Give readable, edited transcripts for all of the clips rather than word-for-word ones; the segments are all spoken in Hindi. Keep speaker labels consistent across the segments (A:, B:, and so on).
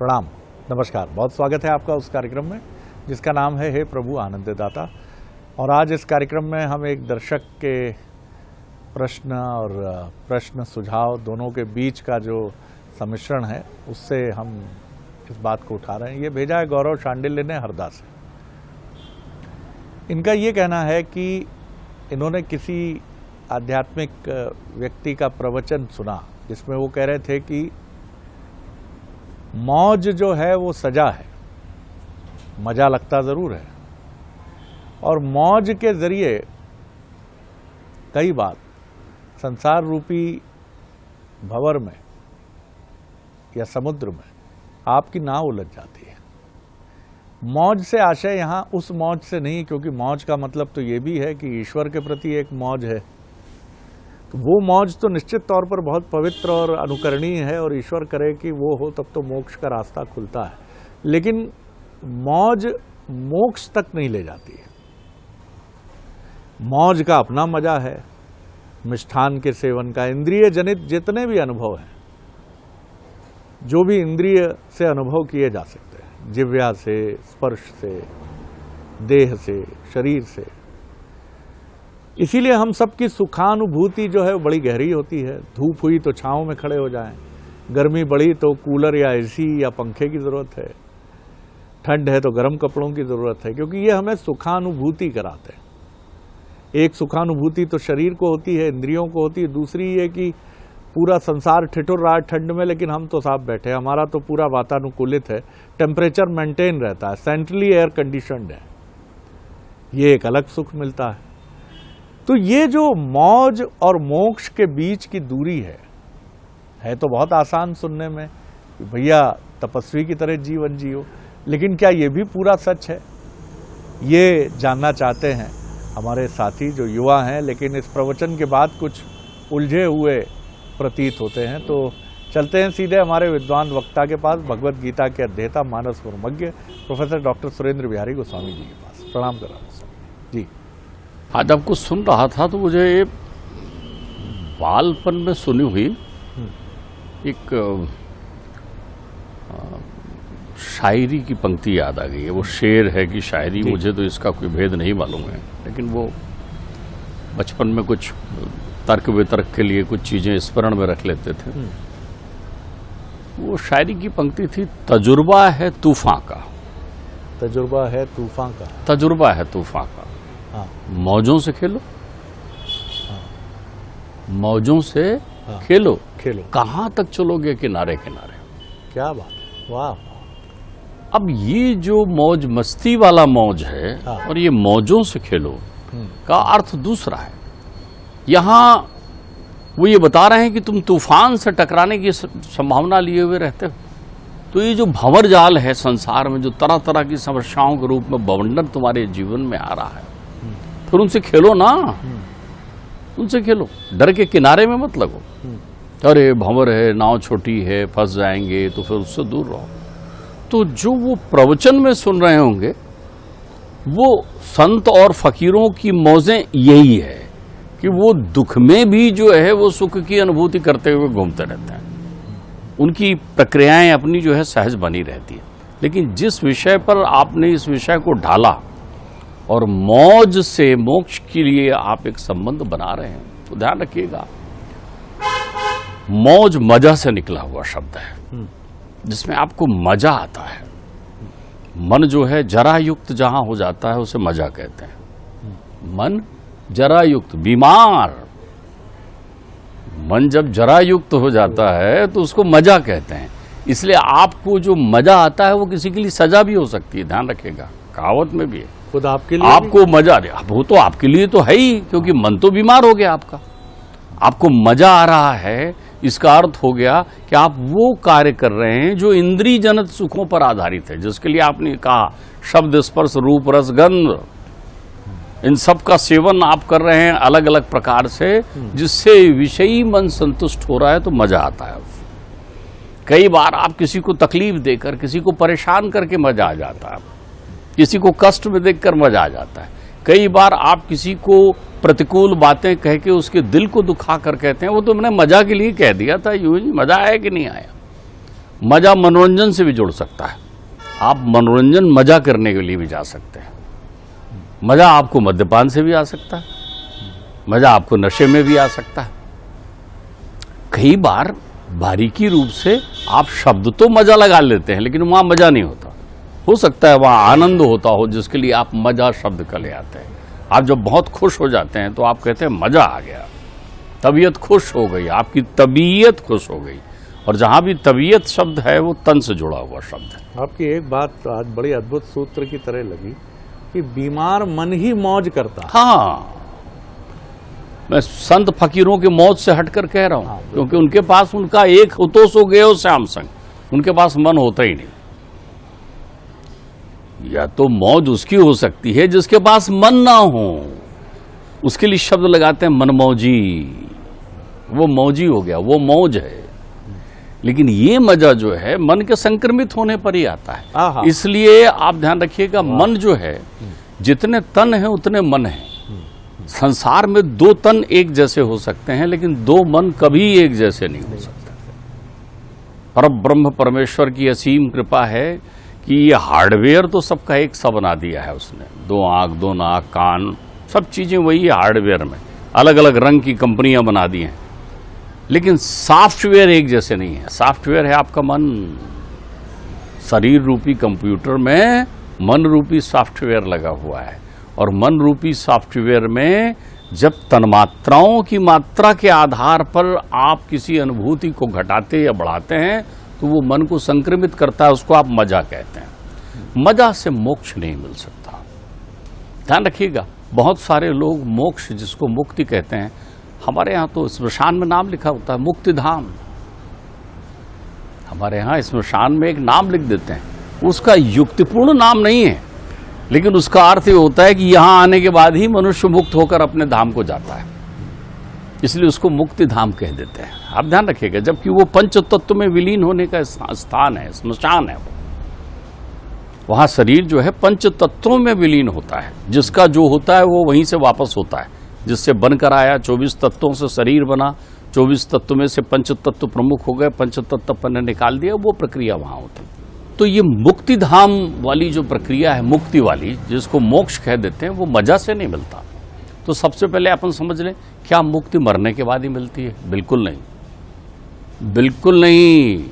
A: प्रणाम, नमस्कार। बहुत स्वागत है आपका उस कार्यक्रम में जिसका नाम है हे प्रभु आनंद दाता। और आज इस कार्यक्रम में हम एक दर्शक के प्रश्न और प्रश्न सुझाव दोनों के बीच का जो सम्मिश्रण है उससे हम इस बात को उठा रहे हैं। ये भेजा है गौरव शांडिल्य ने हरदा से। इनका ये कहना है कि इन्होंने किसी आध्यात्मिक व्यक्ति का प्रवचन सुना जिसमें वो कह रहे थे कि मौज जो है वो सजा है, मजा लगता जरूर है, और मौज के जरिए कई बार संसार रूपी भंवर में या समुद्र में आपकी नाव उलझ जाती है। मौज से आशय यहाँ उस मौज से नहीं, क्योंकि मौज का मतलब तो ये भी है कि ईश्वर के प्रति एक मौज है। वो मौज तो निश्चित तौर पर बहुत पवित्र और अनुकरणीय है और ईश्वर करे कि वो हो तब तो मोक्ष का रास्ता खुलता है, लेकिन मौज मोक्ष तक नहीं ले जाती है। मौज का अपना मजा है, मिष्ठान के सेवन का, इंद्रिय जनित जितने भी अनुभव हैं, जो भी इंद्रिय से अनुभव किए जा सकते हैं, जिह्वा से, स्पर्श से, देह से, शरीर से। इसीलिए हम सबकी सुखानुभूति जो है वो बड़ी गहरी होती है। धूप हुई तो छांव में खड़े हो जाएं, गर्मी बढ़ी तो कूलर या एसी या पंखे की ज़रूरत है, ठंड है तो गर्म कपड़ों की ज़रूरत है, क्योंकि ये हमें सुखानुभूति कराते हैं। एक सुखानुभूति तो शरीर को होती है, इंद्रियों को होती है। दूसरी ये कि पूरा संसार ठिठुर रहा है ठंड में, लेकिन हम तो साफ बैठे, हमारा तो पूरा वातानुकूलित है, टेम्परेचर मेंटेन रहता है, सेंट्रली एयर कंडीशनड है। ये एक अलग सुख मिलता है। तो ये जो मौज और मोक्ष के बीच की दूरी है तो बहुत आसान सुनने में कि भैया तपस्वी की तरह जीवन जियो, लेकिन क्या ये भी पूरा सच है? ये जानना चाहते हैं हमारे साथी जो युवा हैं, लेकिन इस प्रवचन के बाद कुछ उलझे हुए प्रतीत होते हैं। तो चलते हैं सीधे हमारे विद्वान वक्ता के पास, भगवत गीता के अध्येता, मानस मर्मज्ञ प्रोफेसर डॉक्टर सुरेंद्र बिहारी गोस्वामी जी के पास। प्रणाम कर रहा हूँ जी।
B: आज आपको सुन रहा था तो मुझे बालपन में सुनी हुई एक शायरी की पंक्ति याद आ गई है। वो शेर है कि शायरी, मुझे तो इसका कोई भेद नहीं मालूम है, लेकिन वो बचपन में कुछ तर्क वितर्क के लिए कुछ चीजें स्मरण में रख लेते थे। वो शायरी की पंक्ति थी, तजुर्बा है तूफान का,
A: तजुर्बा है तूफान का,
B: तजुर्बा है तूफान का, मौजों से खेलो, मौजों से खेलो, कहां तक चलोगे किनारे किनारे।
A: क्या बात, वाह।
B: अब ये जो मौज मस्ती वाला मौज है और ये मौजों से खेलो का अर्थ दूसरा है। यहां वो ये बता रहे हैं कि तुम तूफान से टकराने की संभावना लिए हुए रहते हो। तो ये जो भंवर जाल है संसार में, जो तरह तरह की समस्याओं के रूप में बवंडर तुम्हारे जीवन में आ रहा है, फिर उनसे खेलो ना, उनसे खेलो, डर के किनारे में मत लगो। अरे भंवर है, नाव छोटी है, फंस जाएंगे, तो फिर उससे दूर रहो। तो जो वो प्रवचन में सुन रहे होंगे वो संत और फकीरों की मौजें यही है कि वो दुख में भी जो है वो सुख की अनुभूति करते हुए घूमते रहते हैं। उनकी प्रक्रियाएं अपनी जो है सहज बनी रहती है। लेकिन जिस विषय पर आपने इस विषय को ढाला और मौज से मोक्ष के लिए आप एक संबंध बना रहे हैं, तो ध्यान रखिएगा, मौज मजा से निकला हुआ शब्द है, जिसमें आपको मजा आता है। मन जो है जरा युक्त जहां हो जाता है उसे मजा कहते हैं। मन जरा युक्त, बीमार मन जब जरा युक्त हो जाता है तो उसको मजा कहते हैं। इसलिए आपको जो मजा आता है वो किसी के लिए सजा भी हो सकती है, ध्यान रखिएगा, कहावत में भी है।
A: खुद आपके लिए
B: आपको मजा, वो तो आपके लिए तो है ही, क्योंकि मन तो बीमार हो गया आपका। आपको मजा आ रहा है, इसका अर्थ हो गया कि आप वो कार्य कर रहे हैं जो इंद्रिय जनित सुखों पर आधारित है, जिसके लिए आपने कहा शब्द, स्पर्श, रूप, रस, गंध, इन सब का सेवन आप कर रहे हैं अलग अलग प्रकार से, जिससे विषयी मन संतुष्ट हो रहा है, तो मजा आता है। कई बार आप किसी को तकलीफ देकर, किसी को परेशान करके मजा आ जाता है, किसी को कष्ट में देखकर मजा आ जाता है। कई बार आप किसी को प्रतिकूल बातें कह के उसके दिल को दुखा कर कहते हैं वो तो मैंने मजा के लिए कह दिया था, यूं ही मजा आया कि नहीं आया। मजा मनोरंजन से भी जुड़ सकता है। आप मनोरंजन मजा करने के लिए भी जा सकते हैं। मजा आपको मद्यपान से भी आ सकता है, मजा आपको नशे में भी आ सकता है। कई बार बारीकी रूप से आप शब्द तो मजा लगा लेते हैं, लेकिन वहां मजा नहीं होता। हो सकता है वहां आनंद होता हो, जिसके लिए आप मजा शब्द का ले आते हैं। आप जब बहुत खुश हो जाते हैं तो आप कहते हैं मजा आ गया, तबीयत खुश हो गई, आपकी तबीयत खुश हो गई। और जहां भी तबीयत शब्द है वो तन से जुड़ा हुआ शब्द है।
A: आपकी एक बात आज बड़ी अद्भुत सूत्र की तरह लगी कि बीमार मन ही मौज करता।
B: हाँ, मैं संत फकीरों के मौज से हटकर कह रहा हूं, क्योंकि उनके पास उनका एक होतो सो गयो श्याम संग, उनके पास मन होता ही नहीं। या तो मौज उसकी हो सकती है जिसके पास मन ना हो, उसके लिए शब्द लगाते हैं मनमौजी, वो मौजी हो गया, वो मौज है। लेकिन ये मजा जो है मन के संक्रमित होने पर ही आता है। इसलिए आप ध्यान रखिएगा, मन जो है, जितने तन है उतने मन है। संसार में दो तन एक जैसे हो सकते हैं, लेकिन दो मन कभी एक जैसे नहीं हो सकते। परब्रह्म परमेश्वर की असीम कृपा है कि ये हार्डवेयर तो सबका एक सा बना दिया है उसने। दो आंख, दो नाक, कान, सब चीजें वही हार्डवेयर में अलग अलग रंग की कंपनियां बना दी हैं, लेकिन सॉफ्टवेयर एक जैसे नहीं है। सॉफ्टवेयर है आपका मन। शरीर रूपी कंप्यूटर में मन रूपी सॉफ्टवेयर लगा हुआ है, और मन रूपी सॉफ्टवेयर में जब तन्मात्राओं की मात्रा के आधार पर आप किसी अनुभूति को घटाते या बढ़ाते हैं तो वो मन को संक्रमित करता है। उसको आप मजा कहते हैं। मजा से मोक्ष नहीं मिल सकता। ध्यान रखिएगा, बहुत सारे लोग मोक्ष, जिसको मुक्ति कहते हैं, हमारे यहाँ तो स्मशान में नाम लिखा होता है मुक्ति धाम। हमारे यहाँ स्मशान में एक नाम लिख देते हैं, उसका युक्तिपूर्ण नाम नहीं है, लेकिन उसका अर्थ ये होता है कि यहाँ आने के बाद ही मनुष्य मुक्त होकर अपने धाम को जाता है, इसलिए उसको मुक्ति धाम कह देते हैं। आप ध्यान रखिएगा, जबकि वो पंच तत्व में विलीन होने का स्थान है, स्मशान है। वहां शरीर जो है पंच तत्वों में विलीन होता है। जिसका जो होता है वो वहीं से वापस होता है, जिससे बनकर आया। 24 तत्वों से शरीर बना, 24 तत्व में से पंच तत्व प्रमुख हो गए, पंच तत्व अपन ने निकाल दिया, वो प्रक्रिया वहां होती। तो ये मुक्ति धाम वाली जो प्रक्रिया है, मुक्ति वाली, जिसको मोक्ष कह देते हैं, वो मजा से नहीं मिलता। तो सबसे पहले अपन समझ लें, क्या मुक्ति मरने के बाद ही मिलती है? बिल्कुल नहीं, बिल्कुल नहीं।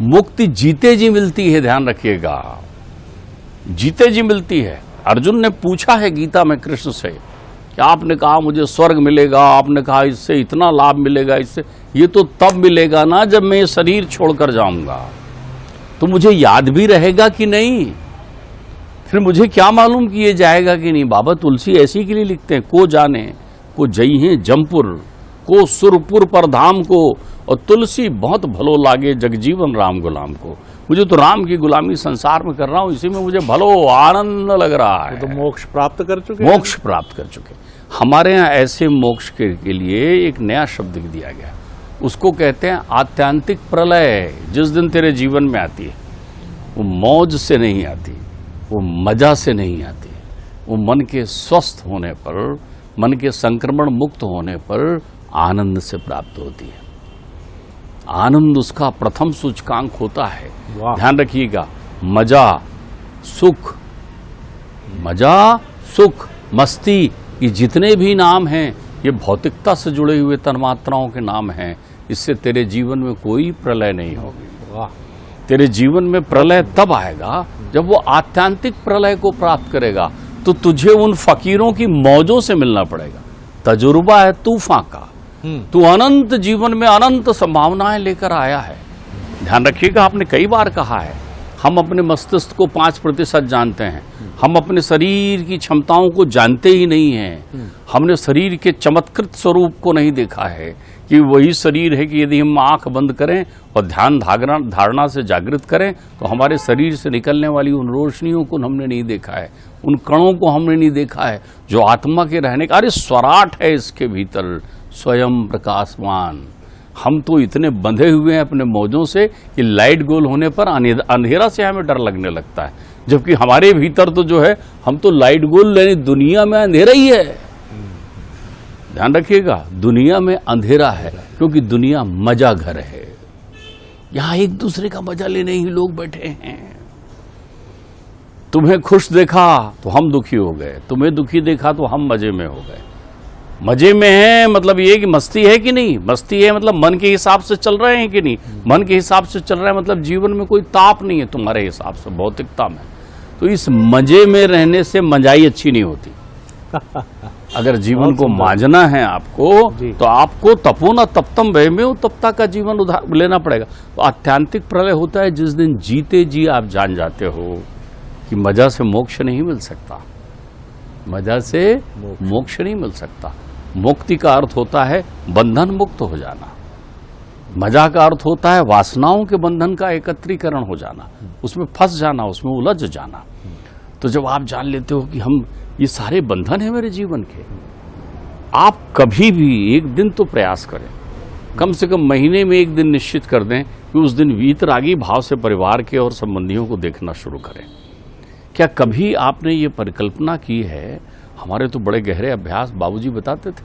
B: मुक्ति जीते जी मिलती है, ध्यान रखिएगा, जीते जी मिलती है। अर्जुन ने पूछा है गीता में कृष्ण से कि आपने कहा मुझे स्वर्ग मिलेगा, आपने कहा इससे इतना लाभ मिलेगा, इससे ये तो तब मिलेगा ना जब मैं ये शरीर छोड़कर जाऊंगा, तो मुझे याद भी रहेगा कि नहीं? फिर मुझे क्या मालूम कि ये जाएगा कि नहीं? बाबा तुलसी ऐसी के लिए लिखते हैं, को जाने को जई है जमपुर, को सुरपुर पर धाम को, और तुलसी बहुत भलो लागे जगजीवन राम गुलाम को। मुझे तो राम की गुलामी संसार में कर रहा हूं, इसी में मुझे भलो आनंद लग रहा है।
A: तो मोक्ष प्राप्त कर चुके,
B: मोक्ष प्राप्त कर चुके। हमारे यहाँ ऐसे मोक्ष के लिए एक नया शब्द दिया गया, उसको कहते हैं आत्यांतिक प्रलय। जिस दिन तेरे जीवन में आती है, वो मौज से नहीं आती, वो मजा से नहीं आती, वो मन के स्वस्थ होने पर, मन के संक्रमण मुक्त होने पर आनंद से प्राप्त होती है। आनंद उसका प्रथम सूचकांक होता है। ध्यान रखिएगा, मजा, सुख, मजा, सुख, मस्ती, ये जितने भी नाम हैं, ये भौतिकता से जुड़े हुए तन्मात्राओं के नाम हैं। इससे तेरे जीवन में कोई प्रलय नहीं होगी।
A: वाह!
B: तेरे जीवन में प्रलय तब आएगा जब वो आत्यांतिक प्रलय को प्राप्त करेगा, तो तुझे उन फकीरों की मौजों से मिलना पड़ेगा। तजुर्बा है तूफान का, तू अनंत जीवन में अनंत संभावनाएं लेकर आया है। ध्यान रखिएगा, आपने कई बार कहा है, हम अपने मस्तिष्क को 5% जानते हैं, हम अपने शरीर की क्षमताओं को जानते ही नहीं हैं। हमने शरीर के चमत्कृत स्वरूप को नहीं देखा है कि वही शरीर है कि यदि हम आंख बंद करें और ध्यान धारणा से जागृत करें तो हमारे शरीर से निकलने वाली उन रोशनियों को हमने नहीं देखा है, उन कणों को हमने नहीं देखा है जो आत्मा के रहने का। अरे स्वराट है इसके भीतर, स्वयं प्रकाशमान। हम तो इतने बंधे हुए हैं अपने मौजों से कि लाइट गोल होने पर अंधेरा से हमें डर लगने लगता है, जबकि हमारे भीतर तो जो है, हम तो लाइट गोल, यानी दुनिया में अंधेरा ही है। ध्यान रखिएगा, दुनिया में अंधेरा है क्योंकि दुनिया मजा घर है। यहां एक दूसरे का मजा लेने ही लोग बैठे हैं। तुम्हें खुश देखा तो हम दुखी हो गए, तुम्हें दुखी देखा तो हम मजे में हो गए। मजे में है मतलब ये कि मस्ती है कि नहीं, मस्ती है मतलब मन के हिसाब से चल रहे हैं कि नहीं, मन के हिसाब से चल रहा है मतलब जीवन में कोई ताप नहीं है तुम्हारे हिसाब से, भौतिकता में। तो इस मजे में रहने से मजाई अच्छी नहीं होती। अगर जीवन को मांझना है आपको तो आपको तपो न तप्तम भय में तपता का जीवन उधार लेना पड़ेगा। तो आत्यांतिक प्रलय होता है जिस दिन जीते जी आप जान जाते हो कि मजा से मोक्ष नहीं मिल सकता, मजा से मोक्ष नहीं मिल सकता। मुक्ति का अर्थ होता है बंधन मुक्त हो जाना, मजा का अर्थ होता है वासनाओं के बंधन का एकत्रीकरण हो जाना, उसमें फंस जाना, उसमें उलझ जाना। तो जब आप जान लेते हो कि हम ये सारे बंधन है मेरे जीवन के, आप कभी भी एक दिन तो प्रयास करें, कम से कम महीने में एक दिन निश्चित कर दें कि उस दिन वीतरागी भाव से परिवार के और संबंधियों को देखना शुरू करें। क्या कभी आपने ये परिकल्पना की है? हमारे तो बड़े गहरे अभ्यास बाबूजी बताते थे।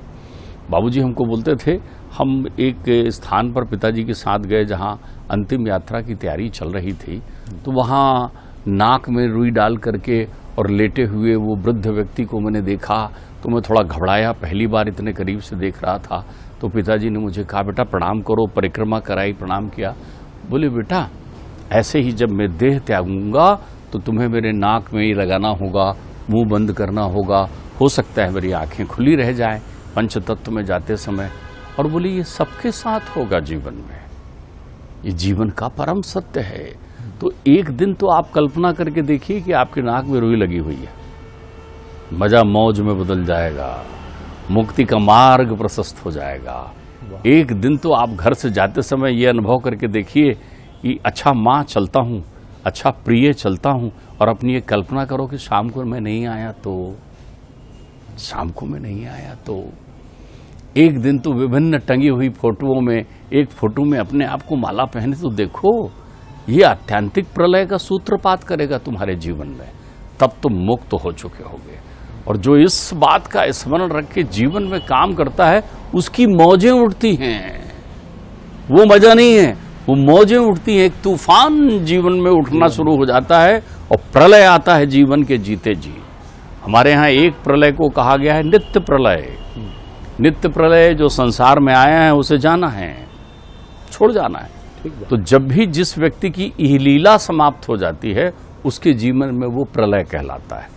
B: बाबूजी हमको बोलते थे, हम एक स्थान पर पिताजी के साथ गए जहाँ अंतिम यात्रा की तैयारी चल रही थी, तो वहाँ नाक में रुई डाल करके और लेटे हुए वो वृद्ध व्यक्ति को मैंने देखा तो मैं थोड़ा घबराया, पहली बार इतने करीब से देख रहा था। तो पिताजी ने मुझे कहा, बेटा प्रणाम करो, परिक्रमा कराई, प्रणाम किया। बोले बेटा ऐसे ही जब मैं देह त्यागूंगा तो तुम्हें मेरे नाक में ही लगाना होगा, मुंह बंद करना होगा, हो सकता है मेरी आंखें खुली रह जाएं पंच तत्व में जाते समय। और बोली ये सबके साथ होगा जीवन में, ये जीवन का परम सत्य है। तो एक दिन तो आप कल्पना करके देखिए कि आपके नाक में रुई लगी हुई है, मजा मौज में बदल जाएगा, मुक्ति का मार्ग प्रशस्त हो जाएगा। एक दिन तो आप घर से जाते समय ये अनुभव करके देखिए कि अच्छा माँ चलता हूँ, अच्छा प्रिय चलता हूँ, और अपनी ये कल्पना करो कि शाम को मैं नहीं आया तो, शाम को मैं नहीं आया तो। एक दिन तो विभिन्न टंगी हुई फोटोओं में एक फोटो में अपने आप को माला पहने तो देखो, ये आत्यांतिक प्रलय का सूत्रपात करेगा तुम्हारे जीवन में, तब तुम मुक्त हो चुके होगे। और जो इस बात का स्मरण रख के जीवन में काम करता है उसकी मौजें उठती हैं, वो मजा नहीं है, वो मौजें उठती हैं। एक तूफान जीवन में उठना शुरू हो जाता है और प्रलय आता है जीवन के जीते जी। हमारे यहाँ एक प्रलय को कहा गया है नित्य प्रलय। नित्य प्रलय जो संसार में आया है उसे जाना है, छोड़ जाना है। तो जब भी जिस व्यक्ति की इहलीला समाप्त हो जाती है उसके जीवन में वो प्रलय कहलाता है,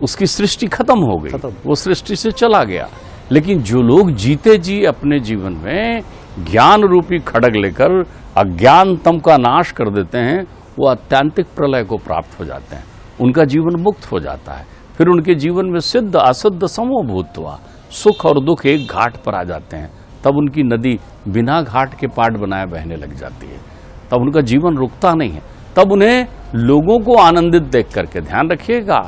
B: उसकी सृष्टि खत्म हो गई, वो सृष्टि से चला गया। लेकिन जो लोग जीते जी अपने जीवन में ज्ञान रूपी खड्ग लेकर अज्ञानतम का नाश कर देते हैं, वो आत्यांतिक प्रलय को प्राप्त हो जाते हैं, उनका जीवन मुक्त हो जाता है। फिर उनके जीवन में सिद्ध असुद्ध समो भूत्वा, सुख और दुख एक घाट पर आ जाते हैं। तब उनकी नदी बिना घाट के पाट बनाए बहने लग जाती है, तब उनका जीवन रुकता नहीं है। तब उन्हें लोगों को आनंदित देख करके, ध्यान रखिएगा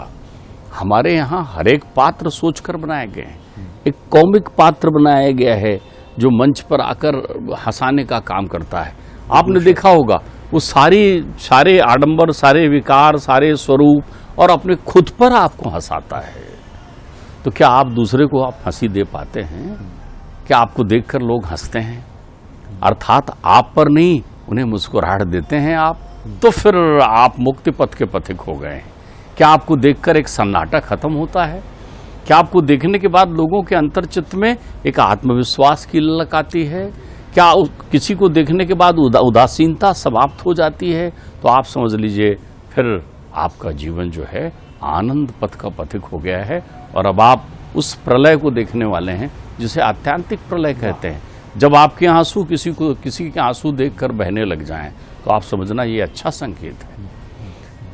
B: हमारे यहाँ हर एक पात्र सोचकर बनाए गए हैं। एक कॉमिक पात्र बनाया गया है जो मंच पर आकर हंसाने का काम करता है। आपने देखा होगा वो सारे आडंबर, सारे विकार, सारे स्वरूप और अपने खुद पर आपको हंसाता है। तो क्या आप दूसरे को आप हंसी दे पाते हैं? क्या आपको देखकर लोग हंसते हैं? अर्थात आप पर नहीं, उन्हें मुस्कुराहट देते हैं आप, तो फिर आप मुक्ति पथ के पथिक हो गए हैं। क्या आपको देखकर एक सन्नाटा खत्म होता है? क्या आपको देखने के बाद लोगों के अंतर्चित्त में एक आत्मविश्वास की ललक आती है? क्या किसी को देखने के बाद उदासीनता समाप्त हो जाती है? तो आप समझ लीजिए फिर आपका जीवन जो है आनंद पथ का पथिक हो गया है, और अब आप उस प्रलय को देखने वाले हैं जिसे आत्यांतिक प्रलय कहते हैं। जब आपके आंसू किसी के आंसू देखकर बहने लग जाएं तो आप समझना ये अच्छा संकेत है।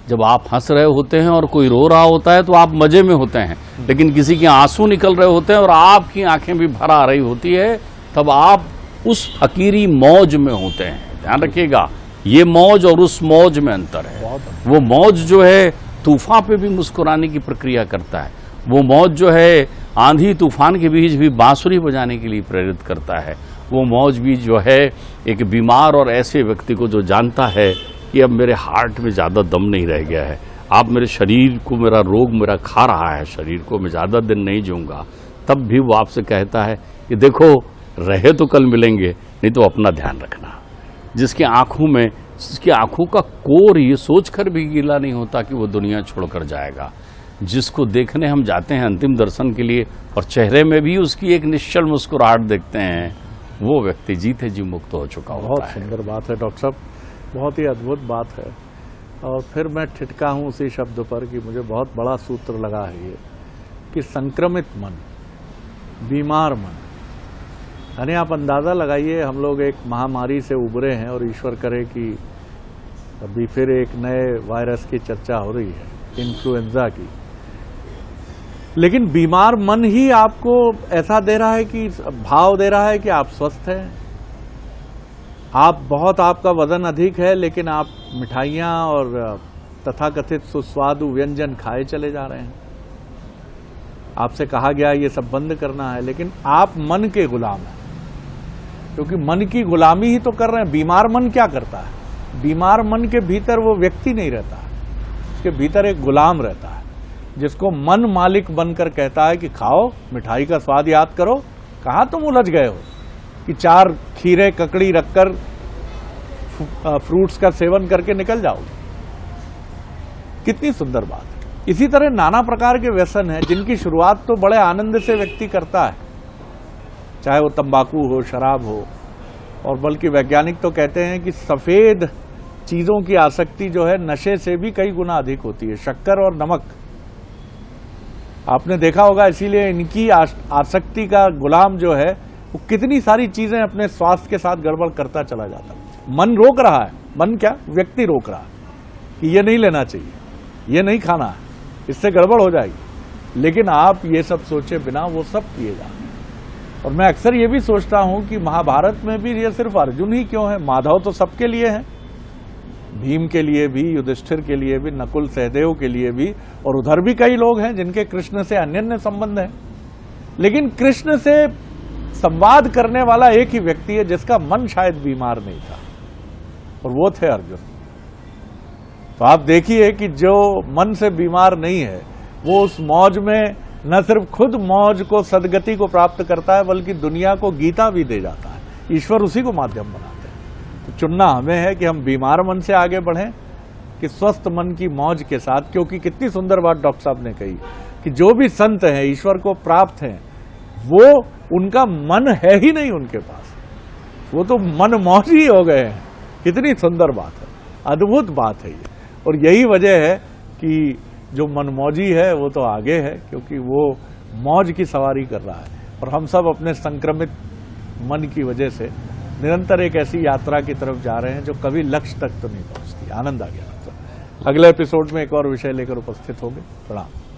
B: जब आप हंस रहे होते हैं और कोई रो रहा होता है तो आप मजे में होते हैं, लेकिन किसी के आंसू निकल रहे होते हैं और आपकी आंखें भी भर आ रही होती है, तब आप उस फकीरी मौज में होते हैं। ध्यान रखिएगा, ये मौज और उस मौज में अंतर है। वो मौज जो है तूफान पे भी मुस्कुराने की प्रक्रिया करता है, वो मौज जो है आंधी तूफान के बीच भी बांसुरी बजाने के लिए प्रेरित करता है। वो मौज भी जो है एक बीमार और ऐसे व्यक्ति को जो जानता है कि अब मेरे हार्ट में ज़्यादा दम नहीं रह गया है, आप मेरे शरीर को, मेरा रोग मेरा खा रहा है शरीर को, मैं ज़्यादा दिन नहीं जीऊँगा, तब भी वो आपसे कहता है कि देखो रहे तो कल मिलेंगे, नहीं तो अपना ध्यान रखना। जिसकी आंखों का कोर ये सोचकर भी गीला नहीं होता कि वो दुनिया छोड़कर जाएगा, जिसको देखने हम जाते हैं अंतिम दर्शन के लिए और चेहरे में भी उसकी एक निश्चल मुस्कुराहट देखते हैं, वो व्यक्ति जीते जी मुक्त हो चुका होता
A: बहुत
B: है।
A: सुंदर बात है डॉक्टर साहब, बहुत ही अद्भुत बात है। और फिर मैं ठिठका हूँ उसी शब्द पर कि मुझे बहुत बड़ा सूत्र लगा है ये कि संक्रमित मन, बीमार मन। यानी आप अंदाज़ा लगाइए, हम लोग एक महामारी से उबरे हैं और ईश्वर करे कि अभी फिर एक नए वायरस की चर्चा हो रही है, इन्फ्लुएंजा की। लेकिन बीमार मन ही आपको ऐसा दे रहा है कि भाव दे रहा है कि आप स्वस्थ हैं, आपका वजन अधिक है लेकिन आप मिठाइयाँ और तथाकथित सुस्वादु व्यंजन खाए चले जा रहे हैं। आपसे कहा गया ये सब बंद करना है, लेकिन आप मन के गुलाम हैं, क्योंकि मन की गुलामी ही तो कर रहे हैं। बीमार मन क्या करता है? बीमार मन के भीतर वो व्यक्ति नहीं रहता, उसके भीतर एक गुलाम रहता है, जिसको मन मालिक बनकर कहता है कि खाओ, मिठाई का स्वाद याद करो। कहाँ तुम उलझ गए हो कि 4 खीरे ककड़ी रखकर फ्रूट्स का सेवन करके निकल जाओगे। कितनी सुंदर बात है। इसी तरह नाना प्रकार के व्यसन हैं जिनकी शुरुआत तो बड़े आनंद से व्यक्ति करता है, चाहे वो तंबाकू हो, शराब हो, और बल्कि वैज्ञानिक तो कहते हैं कि सफेद चीजों की आसक्ति जो है नशे से भी कई गुना अधिक होती है, शक्कर और नमक। आपने देखा होगा, इसीलिए इनकी आसक्ति का गुलाम जो है वो कितनी सारी चीजें अपने स्वास्थ्य के साथ गड़बड़ करता चला जाता है। मन रोक रहा है, मन क्या, व्यक्ति रोक रहा है कि ये नहीं लेना चाहिए, ये नहीं खाना है, इससे गड़बड़ हो जाएगी। लेकिन आप ये सब सोचे बिना वो सब किएगा। और मैं अक्सर ये भी सोचता हूं कि महाभारत में भी ये सिर्फ अर्जुन ही क्यों है, माधव तो सबके लिए है, भीम के लिए भी, युधिष्ठिर के लिए भी, नकुल सहदेव के लिए भी, और उधर भी कई लोग हैं जिनके कृष्ण से अन्योन्य संबंध है। लेकिन कृष्ण से संवाद करने वाला एक ही व्यक्ति है जिसका मन शायद बीमार नहीं था, और वो थे अर्जुन। तो आप देखिए कि जो मन से बीमार नहीं है वो उस मौज में न सिर्फ खुद मौज को, सदगति को प्राप्त करता है, बल्कि दुनिया को गीता भी दे जाता है। ईश्वर उसी को माध्यम बनाते हैं। तो चुनना हमें है कि हम बीमार मन से आगे बढ़ें कि स्वस्थ मन की मौज के साथ। क्योंकि कितनी सुंदर बात डॉक्टर साहब ने कही कि जो भी संत हैं, ईश्वर को प्राप्त हैं, वो उनका मन है ही नहीं उनके पास, वो तो मन मौज ही हो गए हैं। कितनी सुंदर बात है, अद्भुत बात है ये। और यही वजह है कि जो मनमौजी है वो तो आगे है, क्योंकि वो मौज की सवारी कर रहा है। और हम सब अपने संक्रमित मन की वजह से निरंतर एक ऐसी यात्रा की तरफ जा रहे हैं जो कभी लक्ष्य तक तो नहीं पहुंचती। आनंद आ गया। अगले एपिसोड में एक और विषय लेकर उपस्थित होंगे। प्रणाम।